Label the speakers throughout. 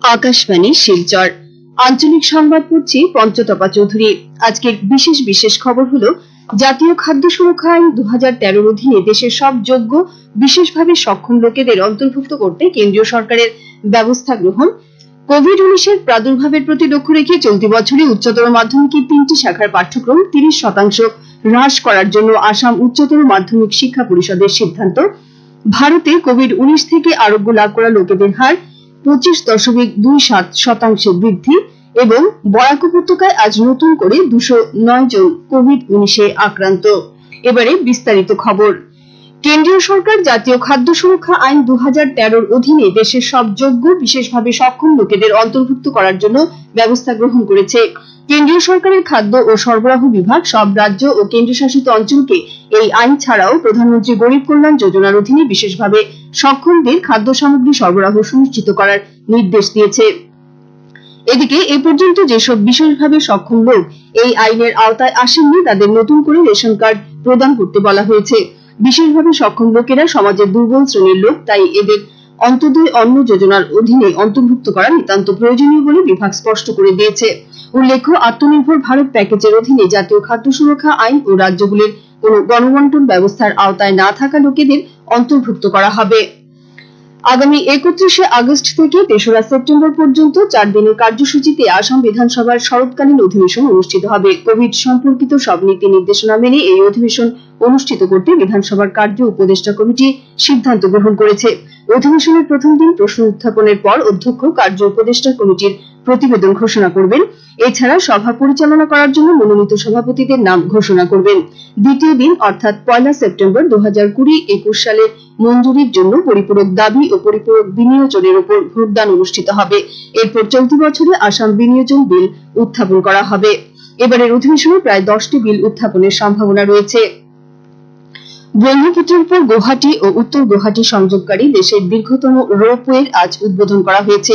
Speaker 1: আকাশবাণী শিলচর আঞ্চলিক সংবাদ পড়ছি পঞ্চতপা চৌধুরী। আজকের বিশেষ খবর হলো জাতীয় খাদ্য সুরক্ষা আইন 2013 অধীনে দেশের সব যোগ্য বিশেষভাবে সক্ষম লোকেদের অন্তর্ভুক্ত করতে কেন্দ্রীয় সরকারের ব্যবস্থা গ্রহণ, কোভিড-19 প্রাদুর্ভাবের প্রতি লক্ষ্য রেখে চলতি বছরে উচ্চতর মাধ্যমিকের 3টি শাখার পাঠ্যক্রম 30% হ্রাস করার জন্য আসাম উচ্চতর মাধ্যমিক শিক্ষা পরিষদের সিদ্ধান্ত, ভারতে কোভিড-19 থেকে আরোগ্য লাভ করা লোকেদের হার 25.27% বৃদ্ধি এবং বরাক উপত্যকায় আজ নতুন করে 209 জন কোভিড-19 আক্রান্ত। এবারে বিস্তারিত খবর। কেন্দ্রীয় সরকার জাতীয় খাদ্য সুরক্ষা আইন 2013 অধীনে দেশের সব যোগ্য বিশেষভাবে সক্ষম লোকেদের অন্তর্ভুক্ত করার জন্য ব্যবস্থা গ্রহণ করেছে। কেন্দ্রীয় সরকারের খাদ্য ও সরবরাহ বিভাগ সব রাজ্য ও কেন্দ্রশাসিত অঞ্চলকে এই আইন ছাড়াও প্রধানমন্ত্রী গরিব কল্যাণ যোজনার অধীনে বিশেষভাবে সক্ষমদের খাদ্য সামগ্রী সরবরাহ সুনিশ্চিত করার নির্দেশ দিয়েছে। এদিকে এ পর্যন্ত যেসব বিশেষভাবে সক্ষম লোক এই আইনের আওতায় আসেননি তাদের নতুন করে রেশন কার্ড প্রদান করতে বলা হয়েছে। বিশেষভাবে সক্ষম লোকেরা সমাজের দুর্বল শ্রেণীর লোক, তাই এদের অন্তোদয় অন্ন যোজনার অধীনে অন্তর্ভুক্ত করা নিতান্ত প্রয়োজনীয় বলে বিভাগ স্পষ্ট করে দিয়েছে। উল্লেখ্য, আত্মনির্ভর ভারত প্যাকেজের অধীনে জাতীয় খাদ্য সুরক্ষা আইন ও রাজ্যগুলির কোন গণবন্টন ব্যবস্থার আওতায় না থাকা লোকেদের অন্তর্ভুক্ত করা হবে। আগামী 31 আগস্ট থেকে 3রা সেপ্টেম্বর পর্যন্ত 4 দিনের কার্যসূচিতে আসাম বিধানসভার শরৎকালীন অধিবেশন অনুষ্ঠিত হবে। কোভিড সম্পর্কিত সব নীতি নির্দেশনা মেনে এই অধিবেশন অনুষ্ঠিত করতে বিধানসভার কার্য উপদেষ্টা কমিটি সিদ্ধান্ত গ্রহণ করেছে। অধিবেশনের প্রথম দিন প্রশ্ন উত্থাপনের পর অধ্যক্ষ কার্য উপদেষ্টা কমিটির প্রতিবেদন ঘোষণা করবেন। এছাড়া সভা পরিচালনা করার জন্য মনোনীত সভাপতিদের নাম ঘোষণা করবেন। দ্বিতীয় দিন অর্থাৎ 1 সেপ্টেম্বর 2020-21 সালের মঞ্জুরির জন্য পরিপূরক দাবি ও পরিপূরক বিনিয়োজনের উপর ভোটদান অনুষ্ঠিত হবে। এরপর চলতি বছরে আসাম বিনিয়োজন বিল উত্থাপন করা হবে। এবারের অধিবেশনে প্রায় 10টি বিল উত্থাপনের সম্ভাবনা রয়েছে। ব্রহ্মপুত্রের উপর গৌহাটি ও উত্তর গৌহাটি সংযোগকারী দেশের দীর্ঘতম রোপওয়ের আজ উদ্বোধন করা হয়েছে।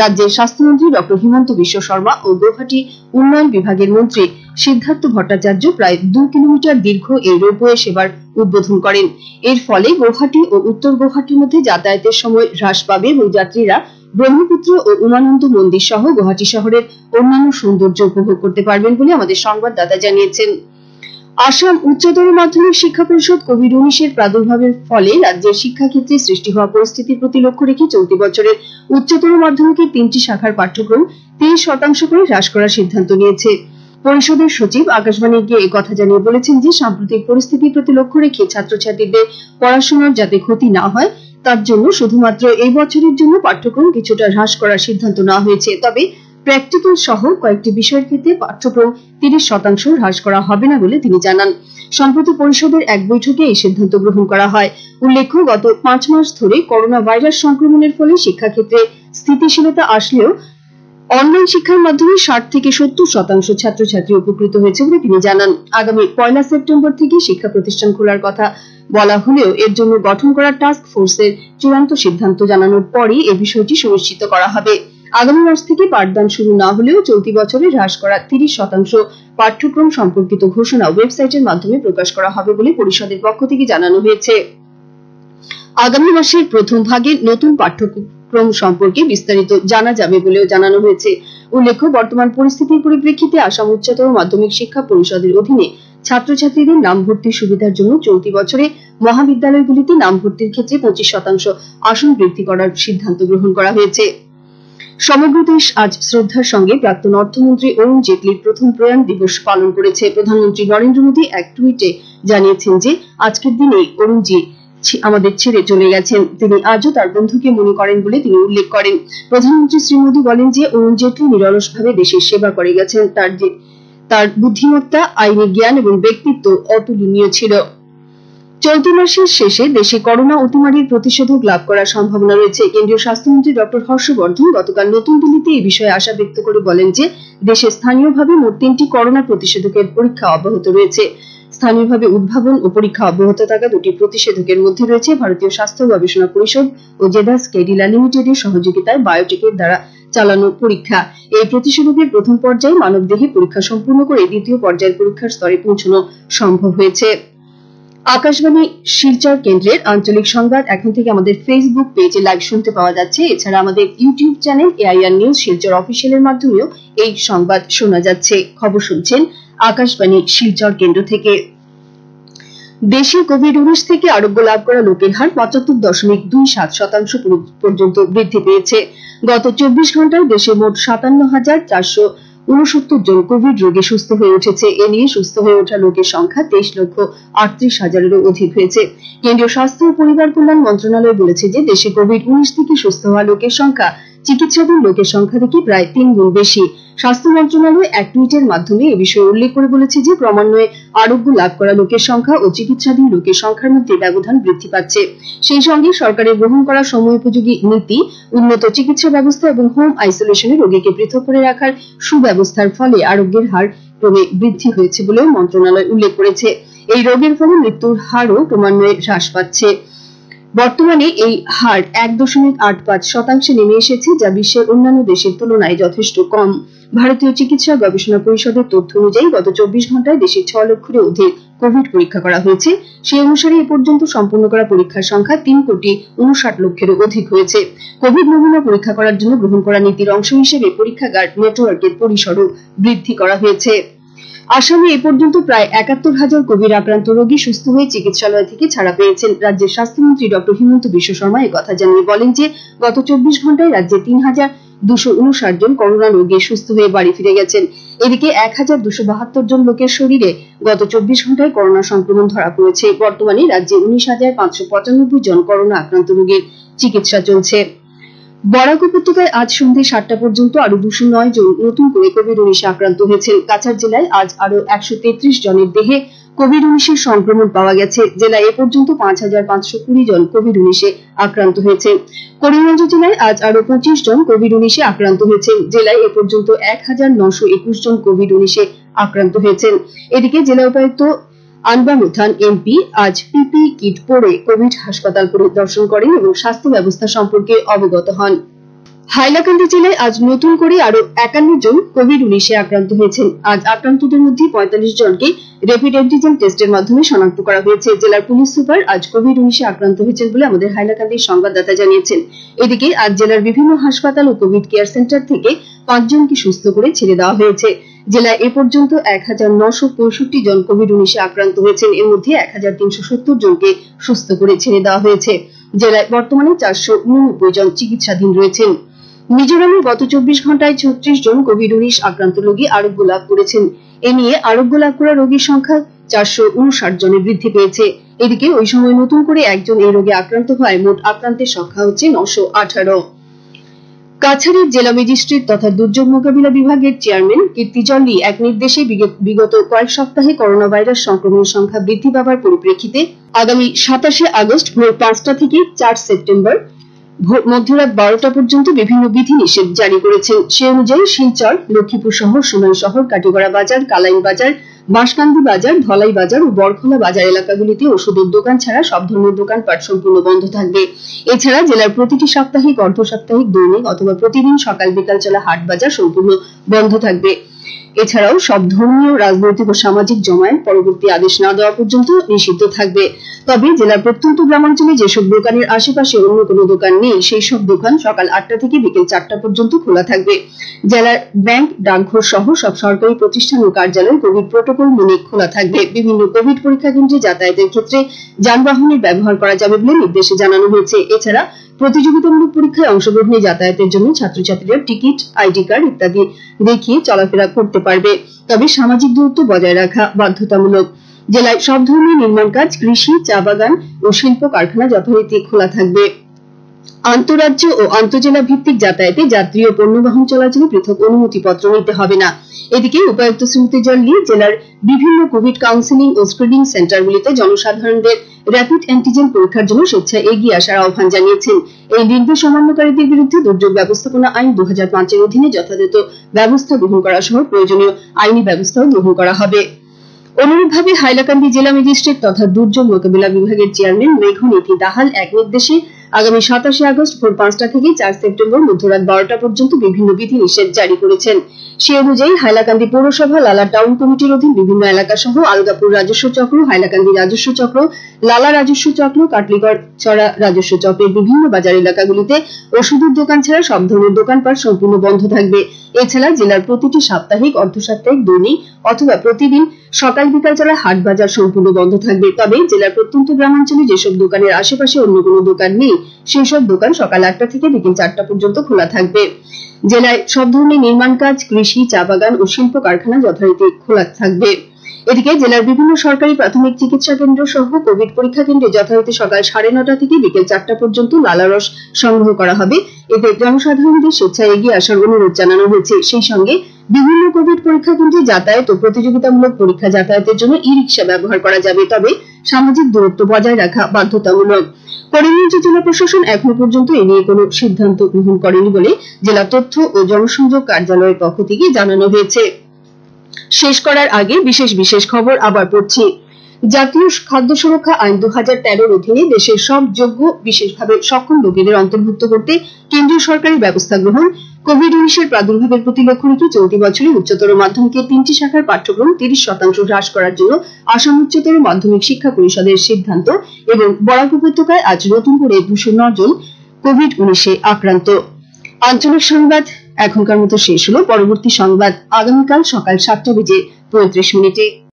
Speaker 1: রাজ্যের স্বাস্থ্যমন্ত্রী ড হিমন্ত বিশ্ব শর্মা ও গৌহাটি উন্নয়ন বিভাগের মন্ত্রী সিদ্ধার্থ ভট্টাচার্য প্রায় 2 কিলোমিটার দীর্ঘ এই রোপওয়ে সেবার উদ্বোধন করেন। এর ফলে গৌহাটি ও উত্তর গৌহাটির মধ্যে যাতায়াতের সময় হ্রাস পাবে এবং যাত্রীরা ব্রহ্মপুত্র ও উমানন্দ মন্দির সহ গৌহাটি শহরের অন্যান্য সৌন্দর্য উপভোগ করতে পারবেন বলে আমাদের সংবাদদাতা জানিয়েছেন। আসাম উচ্চতর মাধ্যমিক শিক্ষা পরিষদ কোভিড-19 প্রাদুর্ভাবের ফলে রাজ্যের শিক্ষাক্ষেত্রে সৃষ্টি হওয়া পরিস্থিতির প্রতি লক্ষ্য রেখে চলতি বছরের উচ্চতর মাধ্যমিকের 3টি শাখার পাঠ্যক্রম 30% করে হ্রাস করার সিদ্ধান্ত নিয়েছে। পরিষদের সচিব আকাশবাণীকে একথা জানিয়ে বলেছেন যে সাম্প্রতিক পরিস্থিতির প্রতি লক্ষ্য রেখে ছাত্রছাত্রীদের পড়াশোনার যাতে ক্ষতি না হয় তার জন্য শুধুমাত্র এই বছরের জন্য পাঠ্যক্রম কিছুটা হ্রাস করার সিদ্ধান্ত নেওয়া হয়েছে। তবে প্র্যাকটিক্যাল সহ কয়েকটি বিষয়ের ক্ষেত্রে পাঠ্যক্রম 30% হ্রাস করা হবে না বলে তিনি জানান। সম্প্রতি পরিষদের এক বৈঠকে এই সিদ্ধান্ত গ্রহণ করা হয়। উল্লেখ্য, গত 5 মাস ধরে করোনা ভাইরাস সংক্রমণের ফলে শিক্ষাক্ষেত্রে স্থিতিশীলতা আসলেও অনলাইন শিক্ষার মাধ্যমে 60 থেকে 70% ছাত্রছাত্রী উপকৃত হয়েছে বলে তিনি জানান। আগামী 1 সেপ্টেম্বর থেকে শিক্ষা প্রতিষ্ঠান খোলার কথা বলা হলেও এর জন্য গঠন করা টাস্ক ফোর্সের চূড়ান্ত সিদ্ধান্ত জানানোর পরই এই বিষয়টি সুনিশ্চিত করা হবে। আগামী মাস থেকে পাঠদান শুরু না হলেও চলতি বছরে হ্রাস করা 30% পাঠ্যক্রম সম্পর্কিত ঘোষণা ওয়েবসাইটের মাধ্যমে প্রকাশ করা হবে বলে পরিষদের পক্ষ থেকে জানানো হয়েছে। আগামী মাসের প্রথম ভাগে নতুন পাঠ্যক্রম সম্পর্কে বিস্তারিত জানা যাবে বলেও জানানো হয়েছে। উল্লেখ্য, বর্তমান পরিস্থিতির পরিপ্রেক্ষিতে আসাম উচ্চতর মাধ্যমিক শিক্ষা পরিষদের অধীনে ছাত্রছাত্রীদের নাম ভর্তির সুবিধার জন্য চলতি বছরে মহাবিদ্যালয়গুলিতে নাম ভর্তির ক্ষেত্রে 25% আসন বৃদ্ধি করার সিদ্ধান্ত গ্রহণ করা হয়েছে। সমগ্র দেশ আজ শ্রদ্ধার সঙ্গে প্রাক্তন অর্থমন্ত্রী অরুণ জেটলির প্রথম প্রয়াণ দিবস পালন করেছে। প্রধানমন্ত্রী নরেন্দ্র মোদী এক টুইটে জানিয়েছেন যে আজকের দিনেই অরুণজি আমাদের ছেড়ে চলে গেছেন। তিনি আজও তার বন্ধুকে মনে করেন বলে তিনি উল্লেখ করেন। প্রধানমন্ত্রী শ্রী মোদী বলেন যে অরুণ জেটলি নিরলসভাবে দেশের সেবা করে গেছেন। তার বুদ্ধিমত্তা, আইনি জ্ঞান এবং ব্যক্তিত্ব অতুলনীয় ছিল। চলতি মাসের শেষে দেশে করোনা অতিমারির প্রতিষেধক লাভ করার সম্ভাবনা রয়েছে। কেন্দ্রীয় স্বাস্থ্যমন্ত্রী ড হর্ষবর্ধন গতকাল নতুন দিল্লিতে এই বিষয়ে আশা ব্যক্ত করে বলেন যে দেশে স্থানীয়ভাবে মোট 3টি করোনা প্রতিষেধকের পরীক্ষা অব্যাহত রয়েছে। স্থানীয়ভাবে উদ্ভাবন ও পরীক্ষা অব্যাহত থাকা 2টি প্রতিষেধকের মধ্যে রয়েছে ভারতীয় স্বাস্থ্য গবেষণা পরিষদ ও জেদাস কেডিলা লিমিটেডের সহযোগিতায় বায়োটেকের দ্বারা চালানো পরীক্ষা। এই প্রতিষেধকের প্রথম পর্যায়ে মানবদেহে পরীক্ষা সম্পূর্ণ করে দ্বিতীয় পর্যায়ের পরীক্ষার স্তরে পৌঁছানো সম্ভব হয়েছে। আকাশবাণী শিলচর কেন্দ্রের আঞ্চলিক সংবাদ এখন থেকে আমাদের ফেসবুক পেজে লাইভ শুনতে পাওয়া যাচ্ছে। এছাড়া আমাদের YouTube channel AIR news Silchar অফিসিয়ালের মাধ্যমেও এই সংবাদ শোনা যাচ্ছে। খবর শুনছেন আকাশবাণী শিলচর কেন্দ্র থেকে। দেশে কোভিড-19 থেকে আরোগ্য লাভ করা লোকের হার ৭৫.27% পর্যন্ত বৃদ্ধি পেয়েছে। গত ২৪ ঘন্টায় দেশে মোট ৫৭,৪৬৯ জন কোভিড রোগী সুস্থ হয়ে উঠেছে। এ নিয়ে সুস্থ হয়ে ওঠা লোকের সংখ্যা ২৩,৩৮,০০০-এরও অধিক হয়েছে। কেন্দ্রীয় স্বাস্থ্য ও পরিবার কল্যাণ মন্ত্রণালয় বলেছে যে দেশে কোভিড-19 থেকে সুস্থ হওয়া লোকের সংখ্যা চিকিৎসাধীন লোকের সংখ্যা থেকে প্রায় ৩ গুণ বেশি। স্বাস্থ্য মন্ত্রণালয় এক টুইটের মাধ্যমে এ বিষয়ে উল্লেখ করে বলেছে যে ক্রমান্বয়ে আরোগ্য লাভ করা লোকের সংখ্যা ও চিকিৎসাধীন লোকের সংখ্যার মধ্যে ব্যবধান বৃদ্ধি পাচ্ছে। সেই সঙ্গে সরকারের গ্রহণ করা সময়োপযোগী নীতি, উন্নত চিকিৎসা ব্যবস্থা এবং হোম আইসোলেশনে রোগীকে পৃথক করে রাখার সুব্যবস্থার ফলে আরোগ্যের হার ক্রমে বৃদ্ধি হয়েছে বলেও মন্ত্রণালয় উল্লেখ করেছে। এই রোগের ফলে মৃত্যুর হারও ক্রমান্বয়ে হ্রাস পাচ্ছে। বর্তমানে এই হার ১.৮৫% নেমে এসেছে, যা বিশ্বের অন্যান্য দেশের তুলনায় যথেষ্ট কম। ভারতীয় চিকিৎসা গবেষণা পরিষদের তথ্য অনুযায়ী গত ২৪ ঘন্টায় দেশে ৬ লক্ষের অধিক কোভিড পরীক্ষা করা হয়েছে। সেই অনুসারে এ পর্যন্ত সম্পন্ন করা পরীক্ষার সংখ্যা ৩,৫৯,০০,০০০-এরও অধিক হয়েছে। কোভিড নমুনা পরীক্ষা করার জন্য গ্রহণ করা নীতির অংশ হিসেবে পরীক্ষাগার নেটওয়ার্কের পরিসরও বৃদ্ধি করা হয়েছে। আসামে এ পর্যন্ত প্রায় ৭১,০০০ কোভিড আক্রান্ত রোগী সুস্থ হয়ে চিকিৎসালয় থেকে ছাড়া পেয়েছেন। রাজ্যের স্বাস্থ্যমন্ত্রী ড হিমন্ত বিশ্ব শর্মা একথা জানিয়ে বলেন যে গত ২৪ ঘন্টায় রাজ্যে ৩,২৫৯ জন করোনা রোগী সুস্থ হয়ে বাড়ি ফিরে গেছেন। এদিকে ১,২৭২ জন লোকের শরীরে গত ২৪ ঘন্টায় করোনা সংক্রমণ ধরা পড়েছে। বর্তমানে রাজ্যে ১৯,৫৯৫ জন করোনা আক্রান্ত রোগীর চিকিৎসা চলছে। বরাক উপত্যকায় আজ সন্ধ্যে ৭টা পর্যন্ত আরো ২০৯ জন নতুন করে কোভিড-১৯ আক্রান্ত হয়েছেন। কাছাড় জেলায় আজ আরো ১৩৩ জনের দেহে কোভিড-১৯ সংক্রমণ পাওয়া গেছে। জেলায় এ পর্যন্ত ৫,৫২০ জন কোভিড-১৯ আক্রান্ত হয়েছেন। করিমগঞ্জ জেলায় আজ আরো ২৫ জন কোভিড-১৯ আক্রান্ত হয়েছেন। জেলায় এ পর্যন্ত ১,৯২১ জন কোভিড-১৯ আক্রান্ত হয়েছেন। এদিকে জেলা উপায়ুক্ত আনবামুথান এমপি আজ পিপিই কিট পরে কোভিড হাসপাতাল পরিদর্শন করেন এবং স্বাস্থ্য ব্যবস্থা সম্পর্কে অবগত হন। হাইলাকান্দি জেলায় আজ নতুন করে আরো ৫১ জন কোভিড-১৯ আক্রান্ত হয়েছেন। আজ আক্রান্তদের মধ্যে ৪৫ জনকে র্যাপিড অ্যান্টিজেন টেস্টের মাধ্যমে শনাক্ত করা হয়েছে। জেলার পুলিশ সুপার আজ কোভিড-১৯ আক্রান্ত হয়েছেন বলে আমাদের হাইলাকান্দির সংবাদদাতা জানিয়েছেন। এদিকে আজ জেলার বিভিন্ন হাসপাতাল ও কোভিড কেয়ার সেন্টার থেকে ৫ জনকে সুস্থ করে ছেড়ে দেওয়া হয়েছে। জেলায় এ পর্যন্ত ১,৯৬৫ জন কোভিড-১৯ আক্রান্ত হয়েছেন। এর মধ্যে ১,৩৭০ জনকে সুস্থ করে ছেড়ে দেওয়া হয়েছে। জেলায় বর্তমানে ৪৮৯ জন চিকিৎসাধীন রয়েছেন। মিজোরামে গত ২৪ ঘন্টায় ৩৬ জন কোভিড-১৯ আক্রান্ত রোগী আরোগ্য লাভ করেছেন। এ নিয়ে আরোগ্য লাভ করা রোগীর সংখ্যা ৪৫৯ জনে বৃদ্ধি পেয়েছে। এদিকে ওই সময় নতুন করে একজন এই রোগে আক্রান্ত হওয়ায় মোট আক্রান্তের সংখ্যা হচ্ছে ৯১৮। কাছাড়ের জেলা ম্যাজিস্ট্রেট তথা দুর্যোগ মোকাবিলা বিভাগের চেয়ারম্যান কীর্তি জল্লি এক নির্দেশে বিগত কয়েক সপ্তাহে করোনা ভাইরাস সংক্রমণের সংখ্যা বৃদ্ধি পাওয়ার পরিপ্রেক্ষিতে আগামী ২৭ আগস্ট ভোর ৫টা থেকে ৪ সেপ্টেম্বর মধ্যরাত ১২টা পর্যন্ত বিভিন্ন বিধিনিষেধ জারি করেছেন। সে অনুযায়ী শিলচর, লক্ষ্মীপুর শহর, সোনাই শহর, কাটিগড়া বাজার, কালাইন বাজার, বাঁশকান্দি বাজার, ধলাই বাজার ও বরখলা বাজার এলাকাগুলিতে ওষুধের দোকান ছাড়া সব ধরনের দোকানপাট সম্পূর্ণ বন্ধ থাকবে। এছাড়া জেলার প্রতিটি সাপ্তাহিক, অর্ধ সাপ্তাহিক, দৈনিক অথবা প্রতিদিন সকাল বিকাল চলা হাট বাজার সম্পূর্ণ বন্ধ থাকবে। এছাড়াও সব ধর্মীয়, রাজনৈতিক ও সামাজিক জমায়েত পরবর্তী আদেশ না দেওয়া পর্যন্ত নিষিদ্ধ থাকবে। তবে জেলার প্রত্যন্ত গ্রামাঞ্চলে যেসব দোকানের আশেপাশে অন্য কোনো দোকান নেই, সেই সব দোকান সকাল ৮টা থেকে বিকেল ৪টা পর্যন্ত খোলা থাকবে। জেলার ব্যাংক, ডাকঘর সহ সব সরকারি প্রতিষ্ঠান ও কার্যালয় কোভিড প্রোটোকল মেনে খোলা থাকবে। বিভিন্ন কোভিড পরীক্ষা কেন্দ্রে যাতায়াতের ক্ষেত্রে যানবাহনের ব্যবহার করা যাবে বলে নির্দেশে জানানো হয়েছে। এছাড়া প্রতিযোগিতামূলক পরীক্ষায় অংশগ্রহণে যাতায়াতের জন্য ছাত্রছাত্রীরা টিকিট, আইডি কার্ড ইত্যাদি দেখিয়ে চলাফেরা করতে পারবে। তবে সামাজিক দূরত্ব বজায় রাখা বাধ্যতামূলক। জেলায় সব ধরনের নির্মাণ কাজ, কৃষি, চা বাগান ও শিল্প কারখানা যথারীতি খোলা থাকবে। আন্তঃরাজ্য ও আন্তঃজেলা ভিত্তিক যাতায়াতে যাত্রী ও পণ্যবাহন চলাচলে পৃথক অনুমতিপত্র নিতে হবে না। এদিকে উপায়ুক্ত শ্রীমতী জল্লি জেলার বিভিন্ন কোভিড কাউন্সেলিং ও স্ক্রিনিং সেন্টারগুলিতে জনসাধারণদের র্যাপিড অ্যান্টিজেন পরীক্ষার জন্য স্বেচ্ছায় এগিয়ে আসার আহ্বান জানিয়েছেন। এই নির্দেশ অমান্যকারীদের বিরুদ্ধে দুর্যোগ ব্যবস্থাপনা আইন ২০০৫ এর অধীনে যথাযথ ব্যবস্থা গ্রহণ করা সহ প্রয়োজনীয় আইনি ব্যবস্থাও গ্রহণ করা হবে। অনুরূপভাবে হাইলাকান্দি জেলা ম্যাজিস্ট্রেট তথা দুর্যোগ মোকাবিলা বিভাগের চেয়ারম্যান মেঘনীতি দাহাল এক নির্দেশে আগামী 27 আগস্ট ভোর 5টা থেকে 4 সেপ্টেম্বর মধ্যরাত 12টা পর্যন্ত বিভিন্ন বিধিনিষেধ জারি করেছেন। সে অনুযায়ী হাইলাকান্দি পৌরসভা, লালা টাউন কমিটির অধীন বিভিন্ন এলাকা সহ আলগাপুর রাজস্ব চক্র, হাইলাকান্দি রাজস্ব চক্র, লালা রাজস্ব চক্র, কাটলিগড় চড়া রাজস্ব চক্রের বিভিন্ন বাজার এলাকাগুলিতে ওষুধের দোকান ছাড়া সব ধরনের দোকানপাট সম্পূর্ণ বন্ধ থাকবে। এছাড়া জেলার প্রতিটি সাপ্তাহিক, অর্ধসাপ্তাহিক, দৈনিক অথবা প্রতিদিন সকাল বিকাল চলা হাট বাজার সম্পূর্ণ বন্ধ থাকবে। তবে জেলার প্রত্যন্ত গ্রামাঞ্চলে যেসব দোকানের আশেপাশে অন্য কোনো দোকান নেই, সেই সব দোকান সকাল 8টা থেকে বিকেল 4টা পর্যন্ত খোলা থাকবে। জেলায় সব ধরনের নির্মাণ কাজ, কৃষি, চা বাগান ও শিল্প কারখানা যথারীতি খোলা থাকবে। এদিকে জেলার বিভিন্ন সরকারি প্রাথমিক চিকিৎসা কেন্দ্র সহ কোভিড পরীক্ষা কেন্দ্রে যথারীতি সকাল 9:30 থেকে বিকেল 4টা পর্যন্ত লালারস সংগ্রহ করা হবে। এতে জনসাধারণদের স্বেচ্ছায় এগিয়ে আসার অনুরোধ জানানো হয়েছে। সেই সঙ্গে বিভিন্ন কোভিড পরীক্ষা কেন্দ্রে যাতায়াত ও প্রতিযোগিতামূলক পরীক্ষা যাতায়াতের জন্য ই-রিক্সা ব্যবহার করা যাবে, তবে সামাজিক দূরত্ব বজায় রাখা বাধ্যতামূলক। করিমগঞ্জ জেলা প্রশাসন এখনো পর্যন্ত এ নিয়ে কোনো সিদ্ধান্ত গ্রহণ করেনি বলে জেলা তথ্য ও জনসংযোগ কার্যালয়ের পক্ষ থেকে জানানো হয়েছে। শেষ করার আগে বিশেষ খবর আবার পড়ছি। জাতীয় খাদ্য সুরক্ষা আইন 2013-র অধীনে দেশের সব যোগ্য, বিশেষভাবে সক্ষম লোকেদের অন্তর্ভুক্ত করতে কেন্দ্রীয় সরকারের ব্যবস্থা গ্রহণ, কোভিড-19 প্রাদুর্ভাবের প্রতি লক্ষ্য রেখে চলতি বছরে উচ্চতর মাধ্যমিকের 3টি শাখার পাঠ্যক্রম 30% হ্রাস করার জন্য আসাম উচ্চতর মাধ্যমিক শিক্ষা পরিষদের সিদ্ধান্ত এবং বরাক উপত্যকায় আজ নতুন করে 209 জন কোভিড-19 আক্রান্ত। আঞ্চলিক সংবাদ এখনকার মতো শেষ হলো। পরবর্তী সংবাদ আগামীকাল সকাল 7টা বেজে 35 মিনিটে।